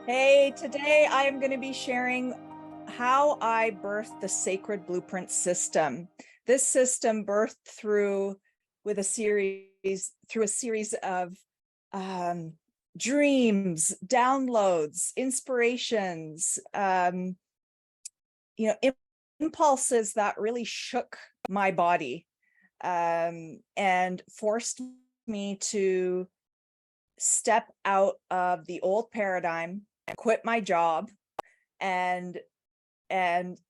Hey, today I am going to be sharing how I birthed the sacred blueprint system. This system birthed through a series of dreams, downloads, inspirations, impulses that really shook my body and forced me to step out of the old paradigm, quit my job, and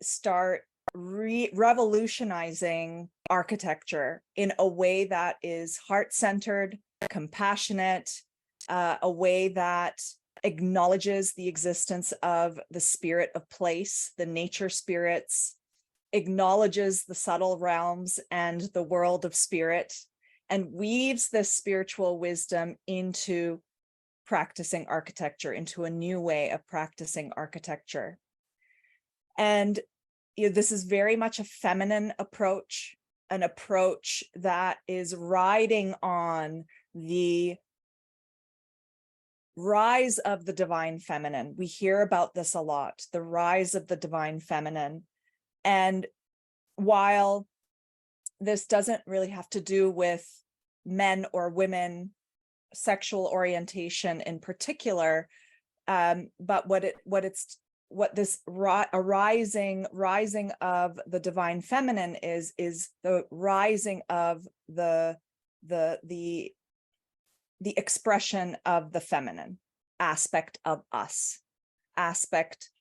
start revolutionizing architecture in a way that is heart-centered, compassionate, a way that acknowledges the existence of the spirit of place, the nature spirits, acknowledges the subtle realms and the world of spirit, and weaves this spiritual wisdom into practicing architecture, into a new way of practicing architecture. And this is very much a feminine approach, an approach that is riding on the rise of the divine feminine. We hear about this a lot, the rise of the divine feminine. And while this doesn't really have to do with men or women, sexual orientation in particular, but what this rising of the divine feminine is the rising of the expression of the feminine aspect of us, aspect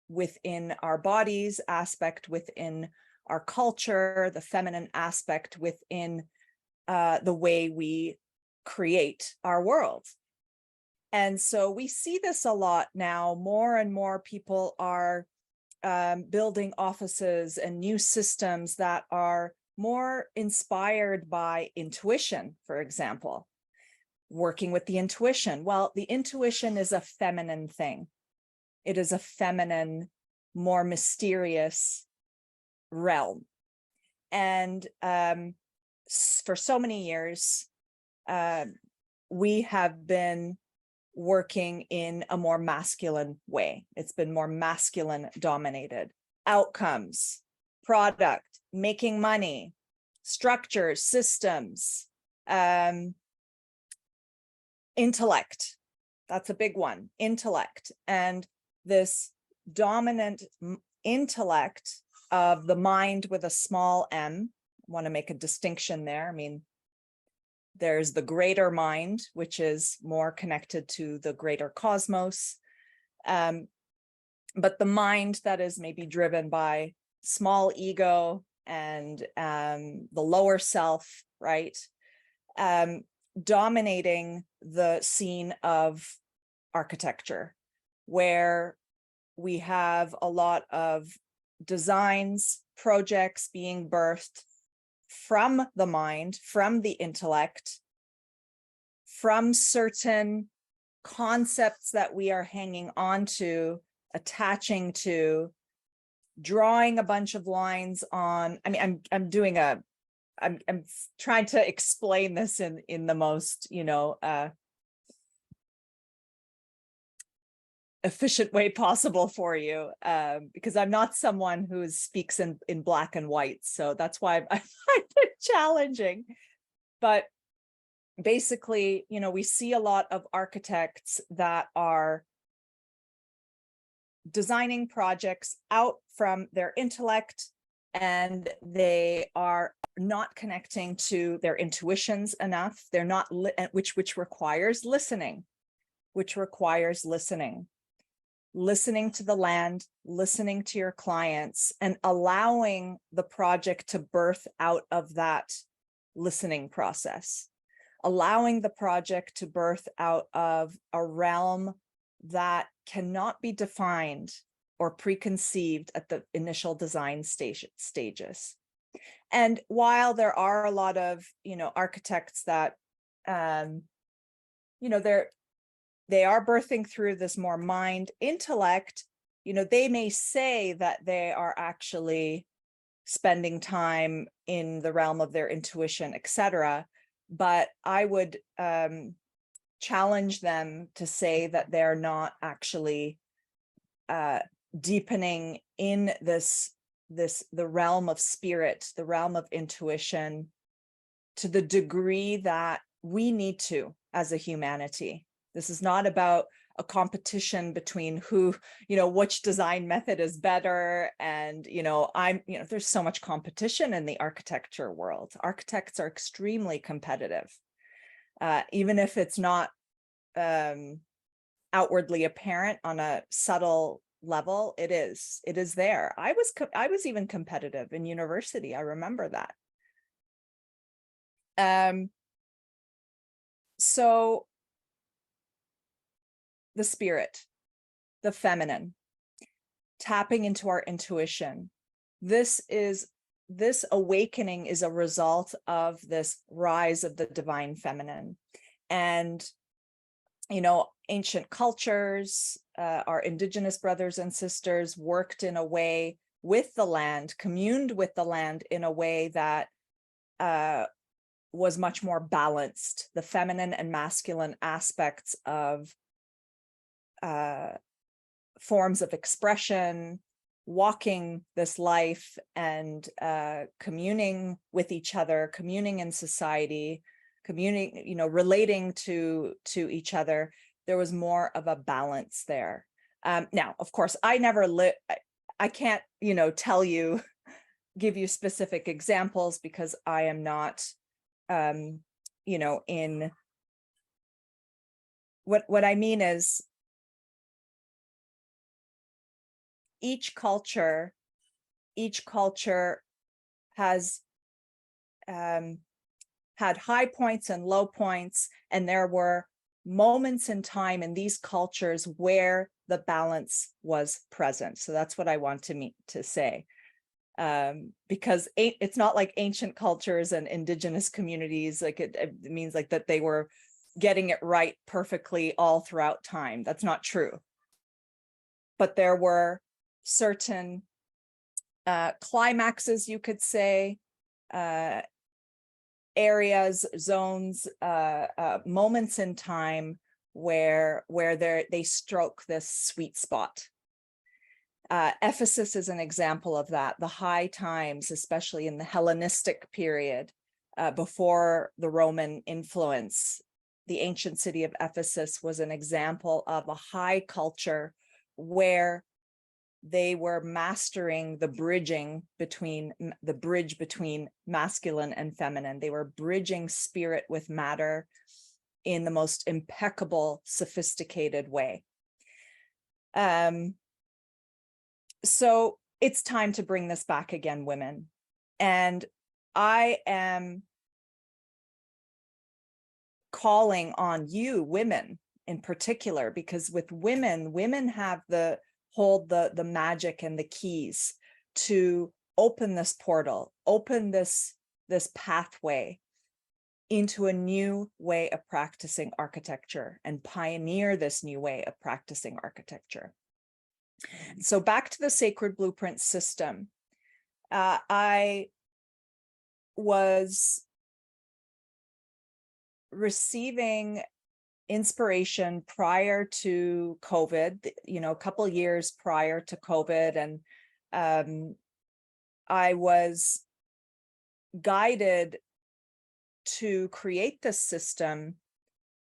within our bodies, aspect within our culture, the feminine aspect within the way we create our world. And so we see this a lot now. More and more people are building offices and new systems that are more inspired by intuition, for example, working with the intuition. Well, the intuition is a feminine thing. It is a feminine, more mysterious realm. And for so many years, we have been working in a more masculine way. It's been more masculine dominated. Outcomes, product, making money, structures, systems, intellect. That's a big one, intellect. And this dominant intellect of the mind with a small m, I want to make a distinction there. I mean, there's the greater mind, which is more connected to the greater cosmos. But the mind that is maybe driven by small ego and the lower self, right? Dominating the scene of architecture, where we have a lot of designs, projects being birthed from the mind, from the intellect, from certain concepts that we are hanging on to, attaching to, drawing a bunch of lines on. I mean, I'm trying to explain this in the most, efficient way possible for you, because I'm not someone who speaks in black and white. So that's why I find it challenging. But basically, we see a lot of architects that are designing projects out from their intellect, and they are not connecting to their intuitions enough. They're not, which requires listening, listening to the land, listening to your clients, and allowing the project to birth out of that listening process, allowing the project to birth out of a realm that cannot be defined or preconceived at the initial design stages. And while there are a lot of, architects that, they are birthing through this more mind intellect, they may say that they are actually spending time in the realm of their intuition, etc. But I would challenge them to say that they're not actually deepening in the realm of spirit, the realm of intuition, to the degree that we need to as a humanity. This is not about a competition between who, which design method is better. And, there's so much competition in the architecture world. Architects are extremely competitive, even if it's not outwardly apparent on a subtle level. It is there. I was even competitive in university. I remember that. So the spirit, the feminine, tapping into our intuition. This awakening is a result of this rise of the divine feminine. And, ancient cultures, our indigenous brothers and sisters worked in a way with the land, communed with the land in a way that was much more balanced. The feminine and masculine aspects of forms of expression, walking this life and communing with each other, communing in society, communing, relating to each other. There was more of a balance there. Now, of course, I can't, tell you, give you specific examples because I am not, in what I mean is each culture has had high points and low points, and there were moments in time in these cultures where the balance was present. So that's what I want to say. Because it's not like ancient cultures and indigenous communities, like it means like that they were getting it right perfectly all throughout time. That's not true. But there were certain climaxes, you could say, areas, zones, moments in time where they stroke this sweet spot. Ephesus is an example of that. The high times, especially in the Hellenistic period, before the Roman influence, the ancient city of Ephesus was an example of a high culture where they were mastering the bridge between masculine and feminine. They were bridging spirit with matter in the most impeccable, sophisticated way. So it's time to bring this back again, women. And I am calling on you, women in particular, because with women have hold the magic and the keys to open this portal, open this pathway into a new way of practicing architecture and pioneer this new way of practicing architecture. So back to the sacred blueprint system. I was receiving inspiration prior to COVID, a couple of years prior to COVID. And I was guided to create this system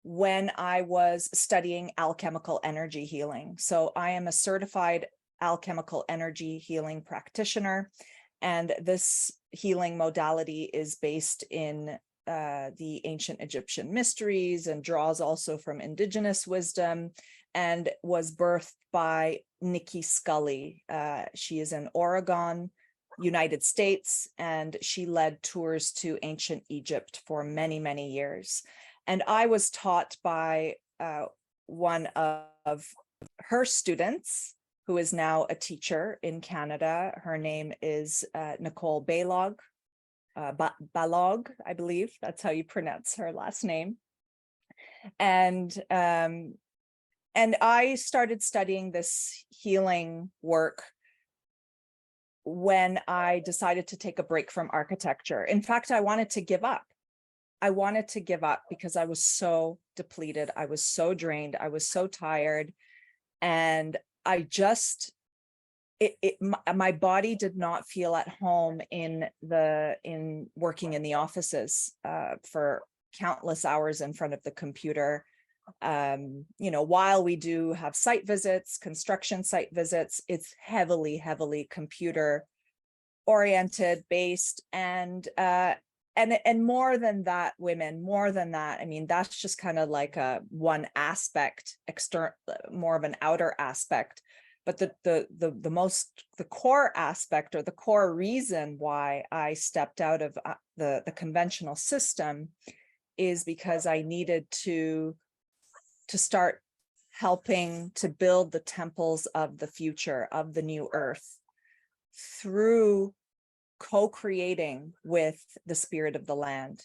when I was studying alchemical energy healing. So I am a certified alchemical energy healing practitioner, and this healing modality is based in the ancient Egyptian mysteries and draws also from indigenous wisdom, and was birthed by Nikki Scully. She is in Oregon, United States, and she led tours to ancient Egypt for many, many years. And I was taught by one of her students, who is now a teacher in Canada. Her name is Nicole Balog. Balog, I believe that's how you pronounce her last name. And I started studying this healing work when I decided to take a break from architecture. In fact, I wanted to give up. I wanted to give up because I was so depleted. I was so drained. I was so tired. And I just, my body did not feel at home in working in the offices for countless hours in front of the computer. While we do have site visits, construction site visits, it's heavily computer oriented, based, and more than that, more than that, I mean, that's just kind of like a one aspect, more of an outer aspect. But the core aspect, or the core reason why I stepped out of the conventional system, is because I needed to start helping to build the temples of the future, of the new earth, through co-creating with the spirit of the land.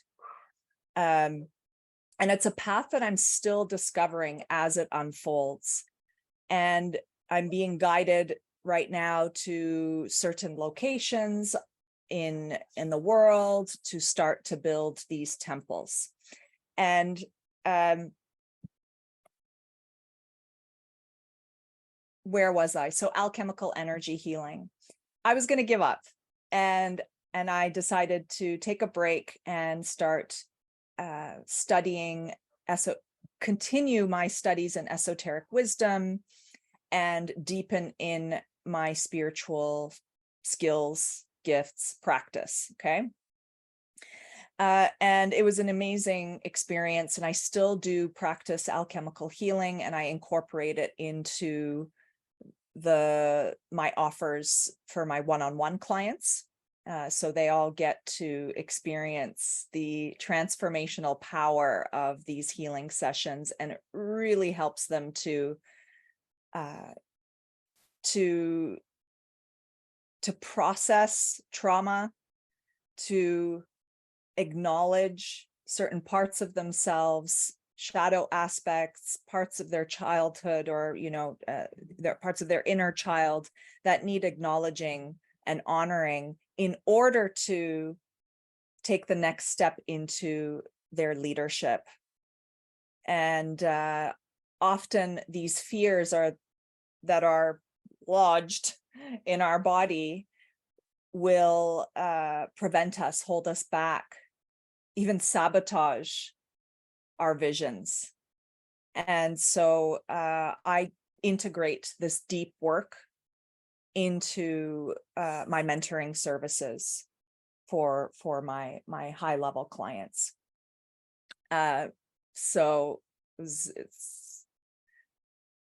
And it's a path that I'm still discovering as it unfolds. And I'm being guided right now to certain locations in the world to start to build these temples. And where was I? So alchemical energy healing. I was going to give up, and I decided to take a break and start studying, continue my studies in esoteric wisdom and deepen in my spiritual skills, gifts, practice. Okay. And it was an amazing experience, and I still do practice alchemical healing, and I incorporate it into my offers for my one-on-one clients. So they all get to experience the transformational power of these healing sessions, and it really helps them to process trauma, to acknowledge certain parts of themselves, shadow aspects, parts of their childhood, or their parts of their inner child that need acknowledging and honoring in order to take the next step into their leadership. And often these fears that are lodged in our body will prevent us, hold us back, even sabotage our visions. And so I integrate this deep work into my mentoring services for my high level clients. So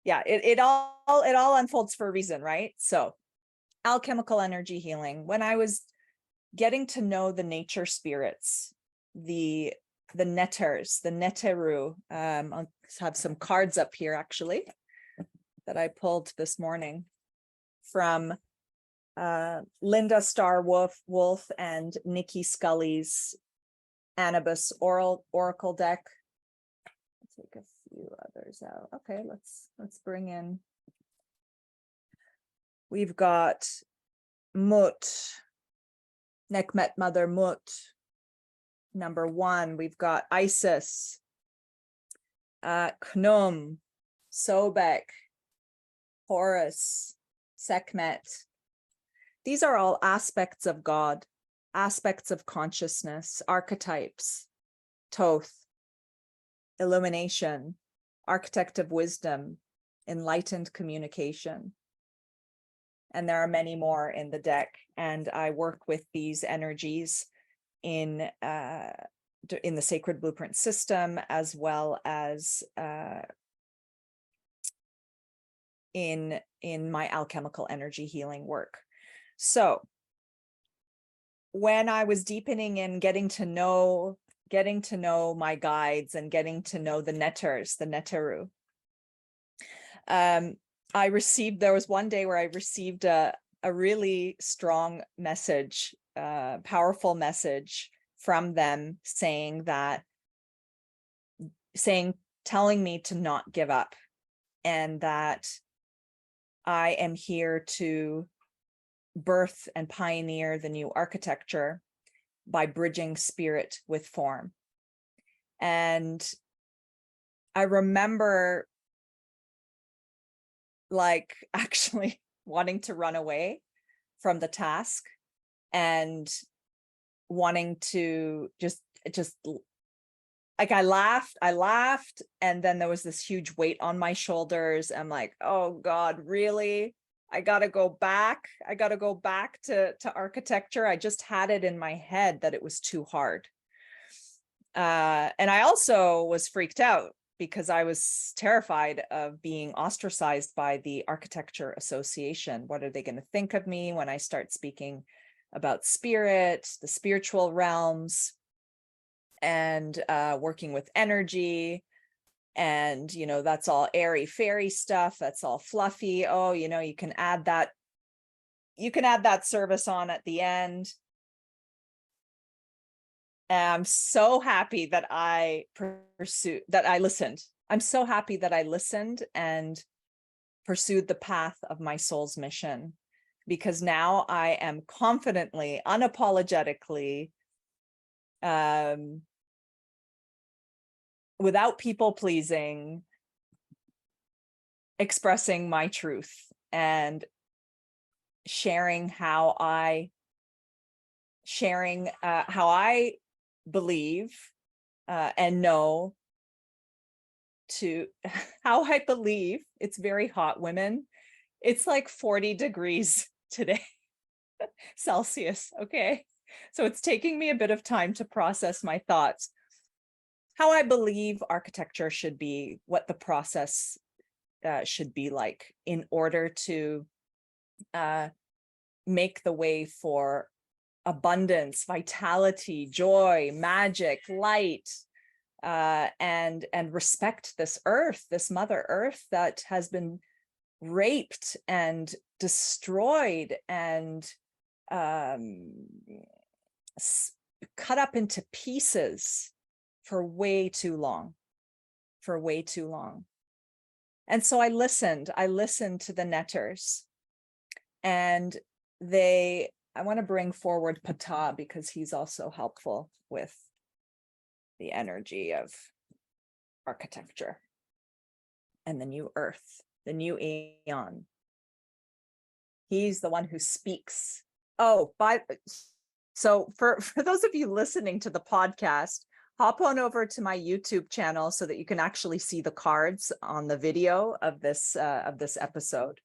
it all unfolds for a reason, right? So alchemical energy healing. When I was getting to know the nature spirits, the netters, the neteru. I'll have some cards up here actually that I pulled this morning from Linda Starr Wolf and Nikki Scully's Anubis Oracle deck. I'll take a few others out. Okay, let's bring in. We've got Mut, Nekmet Mother Mut. Number 1, we've got Isis, Khnum, Sobek, Horus, Sekhmet. These are all aspects of God, aspects of consciousness, archetypes, Thoth, illumination, architect of wisdom, enlightened communication. And there are many more in the deck, and I work with these energies in the sacred blueprint system, as well as in my alchemical energy healing work. So when I was deepening in getting to know my guides and getting to know the netters, the neteru, there was one day where I received a really strong message, powerful message from them, telling me to not give up, and that I am here to birth and pioneer the new architecture by bridging spirit with form. And I remember like actually wanting to run away from the task and wanting to just like I laughed, and then there was this huge weight on my shoulders. I'm like, oh God, really? I gotta go back. I gotta go back to architecture. I just had it in my head that it was too hard. And I also was freaked out because I was terrified of being ostracized by the Architecture Association. What are they going to think of me when I start speaking about spirit, the spiritual realms, and working with energy? And, you know, that's all airy fairy stuff. That's all fluffy. Oh, you know, you can add that service on at the end. And I'm so happy that I listened. I'm so happy that I listened and pursued the path of my soul's mission, because now I am confidently, unapologetically, without people pleasing, expressing my truth and sharing how I believe and know to how I believe. It's very hot, women. It's like 40 degrees today, Celsius. Okay. So it's taking me a bit of time to process my thoughts. How I believe architecture should be, what the process should be like in order to make the way for abundance, vitality, joy, magic, light, and respect this earth, this Mother Earth that has been raped and destroyed and cut up into pieces for way too long, And so I listened to the netters, and I want to bring forward Ptah because he's also helpful with the energy of architecture and the new earth, the new eon. He's the one who speaks. Oh, so for those of you listening to the podcast, hop on over to my YouTube channel so that you can actually see the cards on the video of this episode.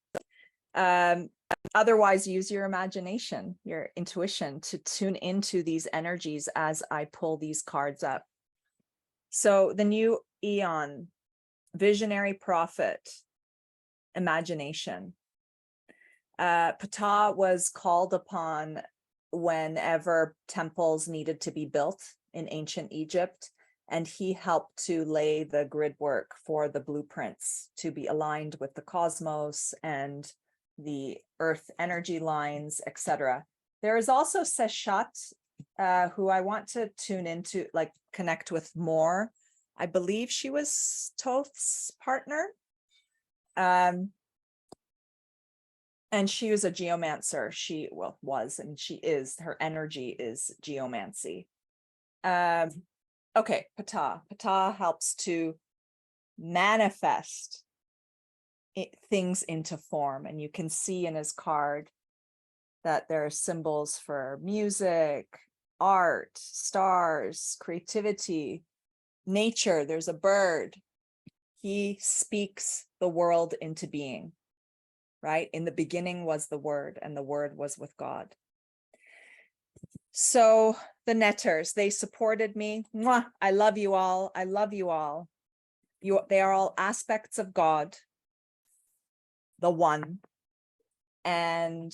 Otherwise, use your imagination, your intuition to tune into these energies as I pull these cards up. So the new eon, visionary prophet, imagination. Ptah was called upon whenever temples needed to be built in ancient Egypt, and he helped to lay the grid work for the blueprints to be aligned with the cosmos and the earth energy lines, etc. There is also Seshat, who I want to tune into, like connect with more. I believe she was Thoth's partner. And she was a geomancer. She was, and she is, her energy is geomancy. Okay, Ptah. Ptah helps to manifest things into form. And you can see in his card that there are symbols for music, art, stars, creativity, nature. There's a bird. He speaks the world into being. Right? In the beginning was the Word, and the Word was with God. So the netters, they supported me. Mwah! I love you all. I love you all. They are all aspects of God, the one. And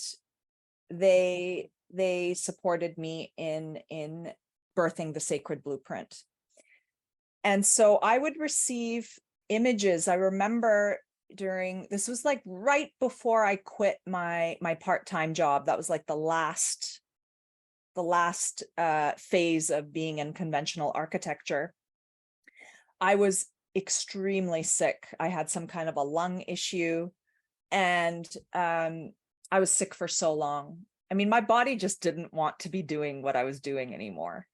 they supported me in birthing the sacred blueprint. And so I would receive images. I remember this was like right before I quit my part-time job. That was like the last phase of being in conventional architecture. I was extremely sick. I had some kind of a lung issue, and I was sick for so long. I mean, my body just didn't want to be doing what I was doing anymore.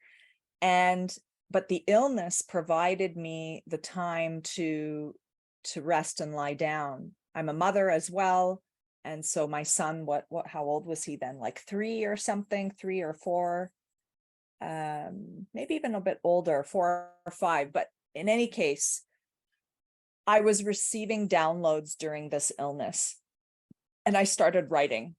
And but the illness provided me the time to rest and lie down. I'm a mother as well. And so my son, how old was he then? Like 3 or something, 3 or 4, maybe even a bit older, 4 or 5. But in any case, I was receiving downloads during this illness, and I started writing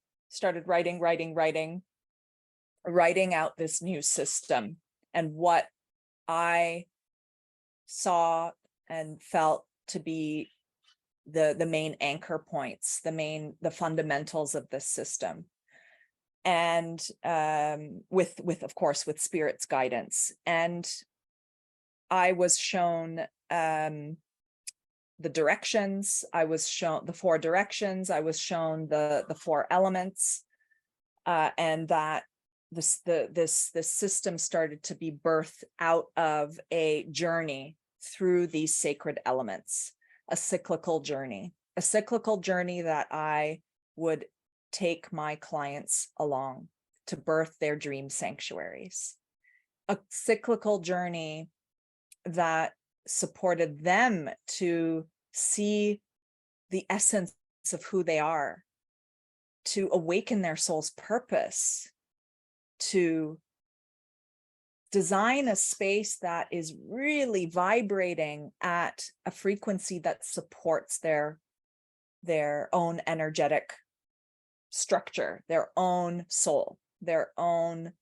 out this new system and what I saw and felt to be the main anchor points, the fundamentals of this system. And with of course, with spirit's guidance. And I was shown the directions, I was shown the 4 directions, I was shown the 4 elements, and that this system started to be birthed out of a journey through these sacred elements, a cyclical journey that I would take my clients along to birth their dream sanctuaries, a cyclical journey that supported them to see the essence of who they are, to awaken their soul's purpose, to design a space that is really vibrating at a frequency that supports their own energetic structure, their own soul, their own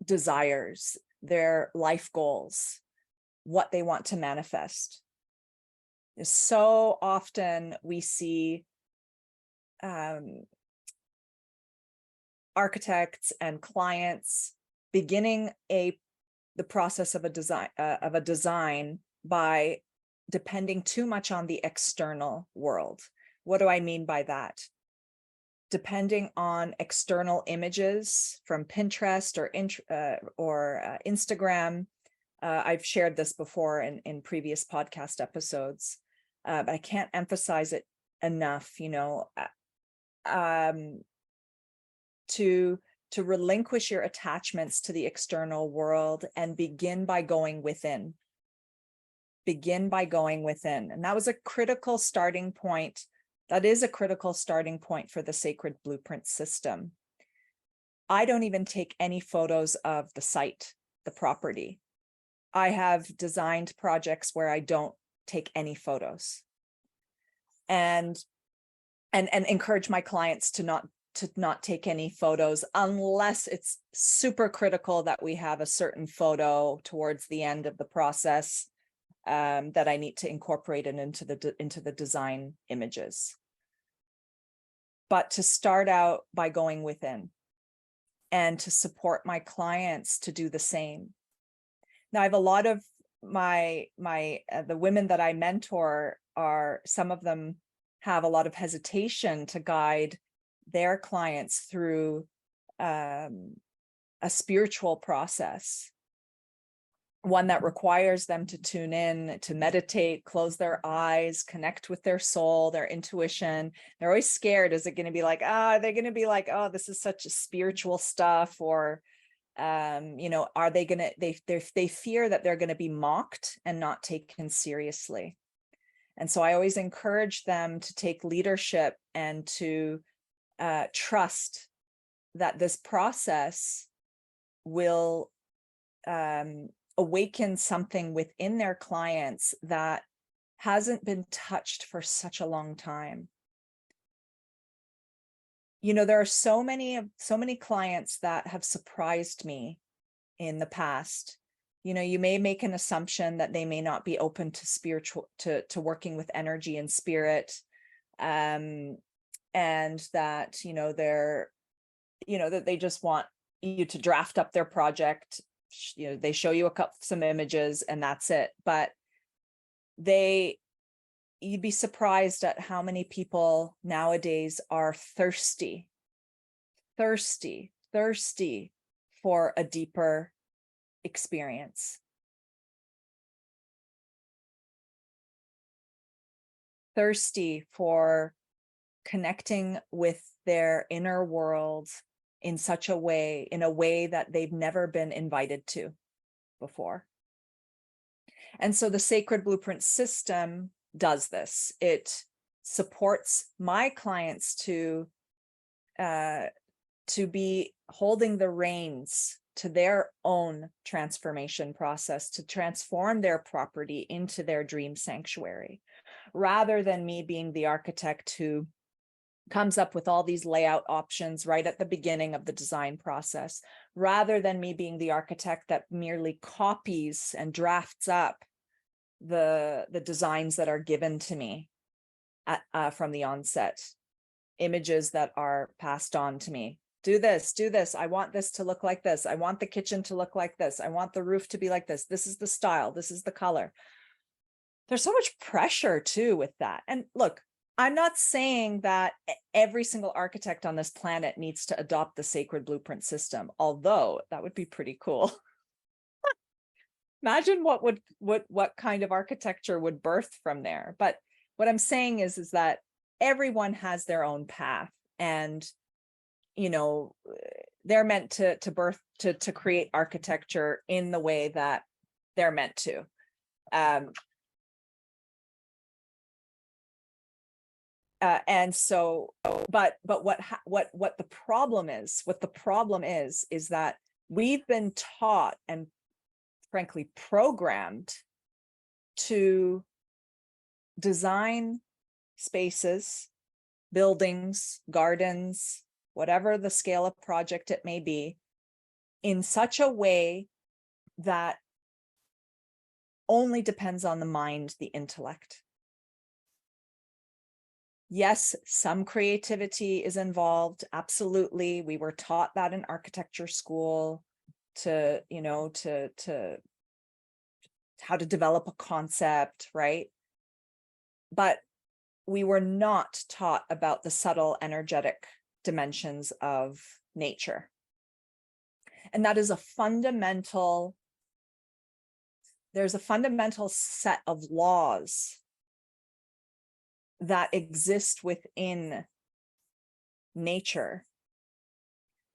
desires, their life goals, what they want to manifest. So often we see architects and clients beginning the process of a design by depending too much on the external world. What do I mean by that? Depending on external images from Pinterest or Instagram. I've shared this before in previous podcast episodes, but I can't emphasize it enough, to relinquish your attachments to the external world and begin by going within. And that was a critical starting point. That is a critical starting point for the sacred blueprint system. I don't even take any photos of the site, the property. I have designed projects where I don't take any photos, and encourage my clients to not take any photos unless it's super critical that we have a certain photo towards the end of the process that I need to incorporate it into the design images. But to start out by going within and to support my clients to do the same. Now, I have a lot of the women that I mentor some of them have a lot of hesitation to guide their clients through a spiritual process, one that requires them to tune in, to meditate, close their eyes, connect with their soul, their intuition. They're always scared. Is it going to be like, they're going to be like, oh, this is such a spiritual stuff, or are they going to, they fear that they're going to be mocked and not taken seriously. And so I always encourage them to take leadership and to trust that this process will awaken something within their clients that hasn't been touched for such a long time. There are so many clients that have surprised me in the past. You may make an assumption that they may not be open to spiritual, to working with energy and spirit, and that, they're, that they just want you to draft up their project. They show you some images and that's it. But you'd be surprised at how many people nowadays are thirsty for a deeper experience. Thirsty for connecting with their inner world in such a way, in a way that they've never been invited to before. And so the sacred blueprint system does this. It supports my clients to be holding the reins to their own transformation process, to transform their property into their dream sanctuary, rather than me being the architect who comes up with all these layout options right at the beginning of the design process, rather than me being the architect that merely copies and drafts up the designs that are given to me from the onset, images that are passed on to me. Do this. I want this to look like this. I want the kitchen to look like this. I want the roof to be like this. This is the style. This is the color. There's so much pressure too with that. And look, I'm not saying that every single architect on this planet needs to adopt the sacred blueprint system, although that would be pretty cool. Imagine what kind of architecture would birth from there. But what I'm saying is that everyone has their own path, and they're meant to create architecture in the way that they're meant to. And so, but what the problem is that we've been taught and frankly programmed to design spaces, buildings, gardens, whatever the scale of project it may be, in such a way that only depends on the mind, the intellect. Yes, some creativity is involved. Absolutely. We were taught that in architecture school to how to develop a concept, right? But we were not taught about the subtle energetic dimensions of nature. And that is there's a fundamental set of laws that exist within nature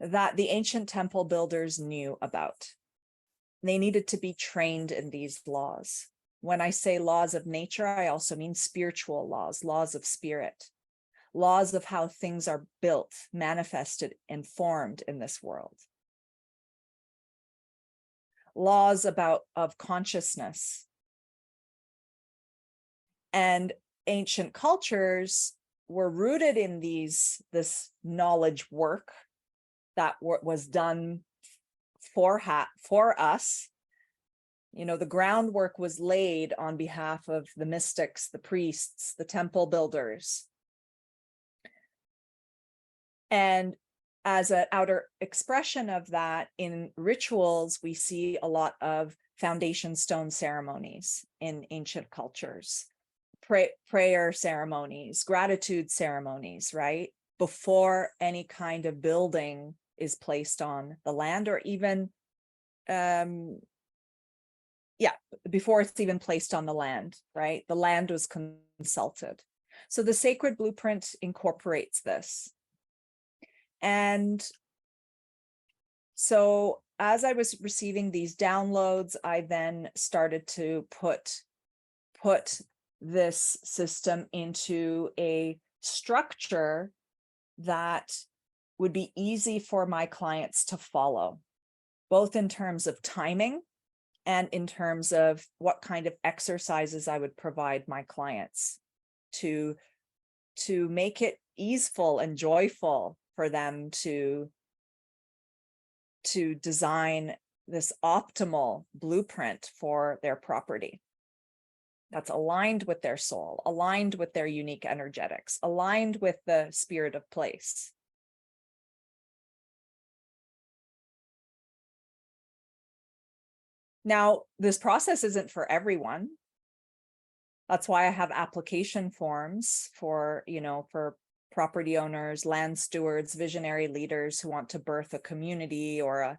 that the ancient temple builders knew about. They needed to be trained in these laws. When I say laws of nature, I also mean spiritual laws, laws of spirit, laws of how things are built, manifested, and formed in this world. Laws of consciousness. And ancient cultures were rooted in this knowledge work that was done for us. The groundwork was laid on behalf of the mystics, the priests, the temple builders. And as an outer expression of that, in rituals, we see a lot of foundation stone ceremonies in ancient cultures, prayer ceremonies, gratitude ceremonies, right? Before any kind of building is placed on the land, or even, before it's even placed on the land, right? The land was consulted. So the sacred blueprint incorporates this. And so as I was receiving these downloads, I then started to put this system into a structure that would be easy for my clients to follow, both in terms of timing and in terms of what kind of exercises I would provide my clients to make it easeful and joyful for them to design this optimal blueprint for their property that's aligned with their soul, aligned with their unique energetics, aligned with the spirit of place. Now, this process isn't for everyone. That's why I have application forms for property owners, land stewards, visionary leaders who want to birth a community or a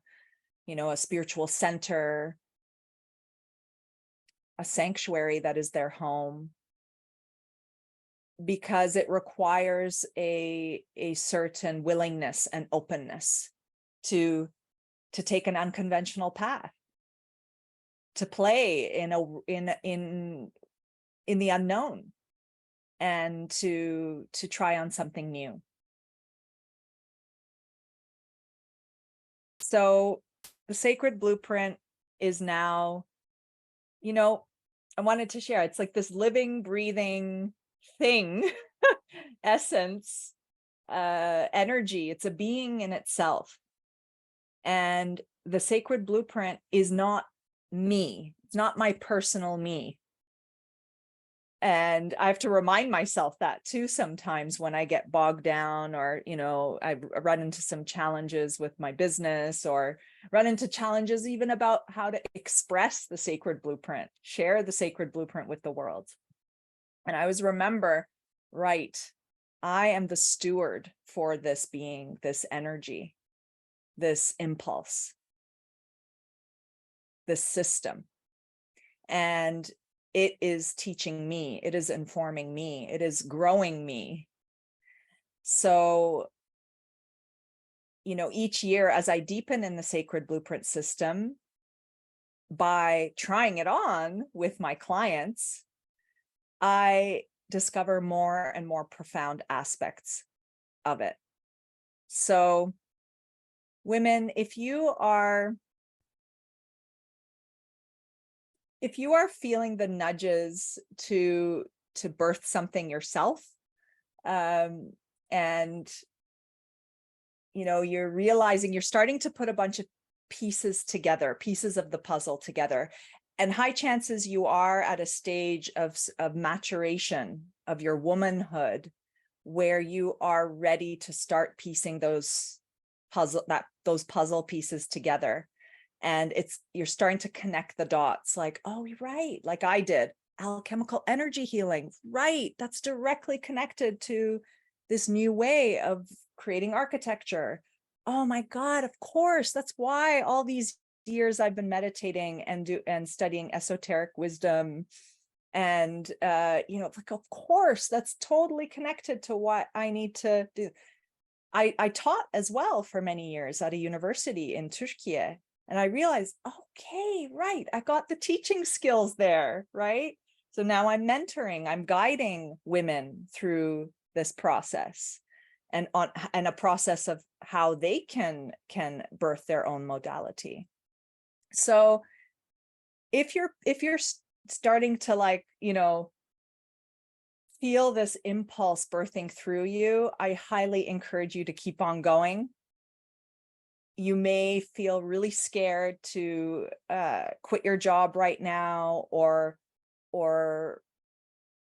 spiritual center, a sanctuary that is their home. because it requires a certain willingness and openness to take an unconventional path, to play in the unknown, and to try on something new. So the sacred blueprint is now, you know, I wanted to share, it's like this living, breathing thing, essence, energy. It's a being in itself. And the sacred blueprint is not me. It's not my personal me. And I have to remind myself that too sometimes when I get bogged down, or, I run into some challenges with my business, or run into challenges even about how to express the sacred blueprint, share the sacred blueprint with the world. And I always remember, right, I am the steward for this being, this energy, this impulse, this system. And it is teaching me, it is informing me, it is growing me. So, each year as I deepen in the sacred blueprint system, by trying it on with my clients, I discover more and more profound aspects of it. So, women, if you are feeling the nudges to birth something yourself, and you're realizing you're starting to put a bunch of pieces of the puzzle together, and high chances you are at a stage of maturation of your womanhood where you are ready to start piecing those puzzle pieces together. And you're starting to connect the dots, like, oh, right, like I did, alchemical energy healing, right, that's directly connected to this new way of creating architecture. Oh my God, of course, that's why all these years I've been meditating and studying esoteric wisdom. And like, of course, that's totally connected to what I need to do. I taught as well for many years at a university in Turkey. And I realized, okay, right, I got the teaching skills there, right? So now I'm mentoring, I'm guiding women through this process, and a process of how they can birth their own modality. So if you're starting to feel this impulse birthing through you, I highly encourage you to keep on going. You may feel really scared to quit your job right now, or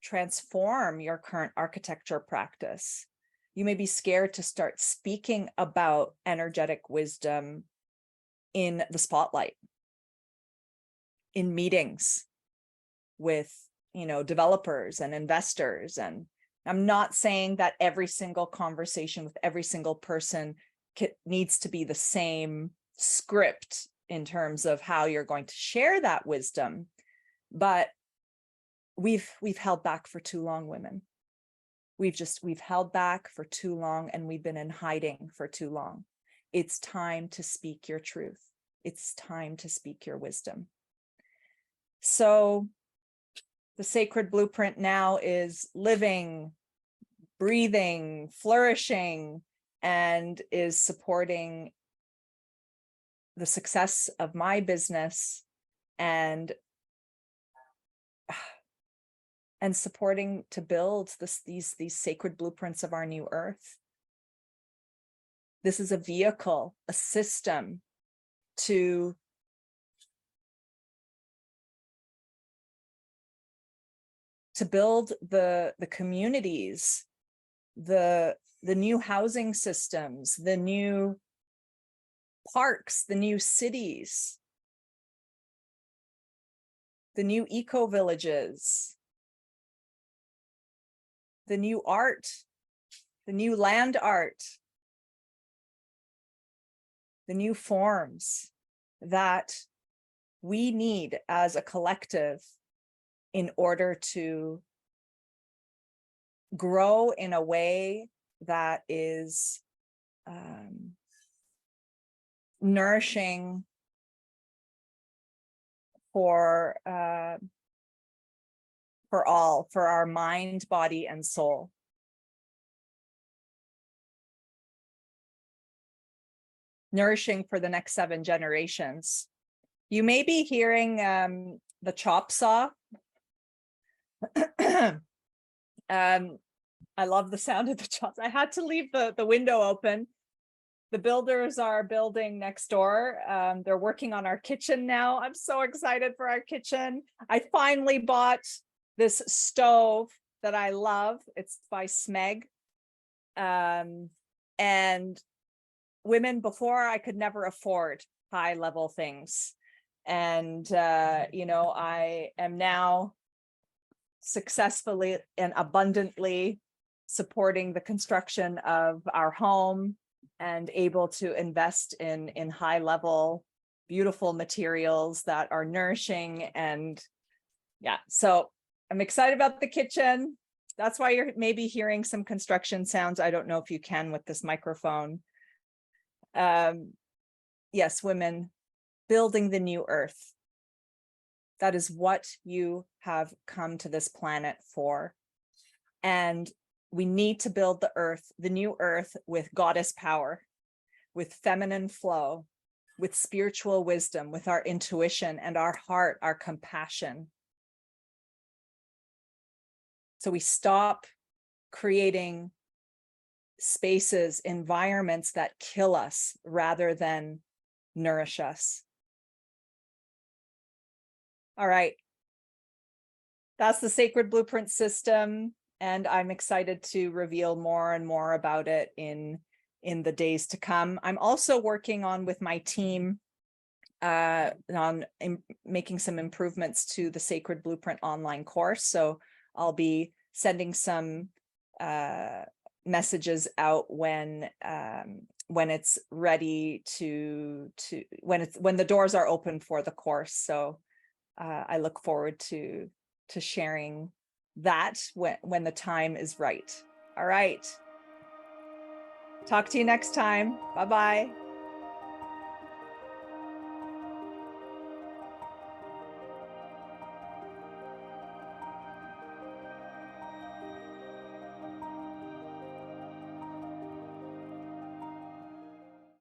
transform your current architecture practice. You may be scared to start speaking about energetic wisdom in the spotlight, in meetings with, developers and investors. And I'm not saying that every single conversation with every single person needs to be the same script in terms of how you're going to share that wisdom, but we've held back for too long, women. We've held back for too long, and we've been in hiding for too long. It's time to speak your truth. It's time to speak your wisdom. So the sacred blueprint now is living, breathing, flourishing, and is supporting the success of my business, and supporting to build these sacred blueprints of our new earth. This is a vehicle, a system to build the communities, the new housing systems, the new parks, the new cities, the new eco-villages, the new art, the new land art, the new forms that we need as a collective in order to grow in a way that is nourishing for all, for our mind, body, and soul. Nourishing for the next 7 generations. You may be hearing the chop saw. I love the sound of the chops. I had to leave the window open. The builders are building next door. They're working on our kitchen now. I'm so excited for our kitchen. I finally bought this stove that I love. It's by Smeg. And women, before, I could never afford high level things. And, you know, I am now successfully and abundantly supporting the construction of our home and able to invest in high level, beautiful materials that are nourishing. And yeah, so I'm excited about the kitchen. That's why you're maybe hearing some construction sounds. I don't know if you can with this microphone. Yes, women, building the new earth. That is what you have come to this planet for. And we need to build the earth, the new earth, with goddess power, with feminine flow, with spiritual wisdom, with our intuition and our heart, our compassion. So we stop creating spaces, environments that kill us rather than nourish us. All right. That's the Sacred Blueprint System, and I'm excited to reveal more and more about it in the days to come. I'm also working on, with my team, on making some improvements to the Sacred Blueprint online course. So I'll be sending some messages out when it's ready when the doors are open for the course. So I look forward to sharing that when the time is right. All right. Talk to you next time. Bye-bye.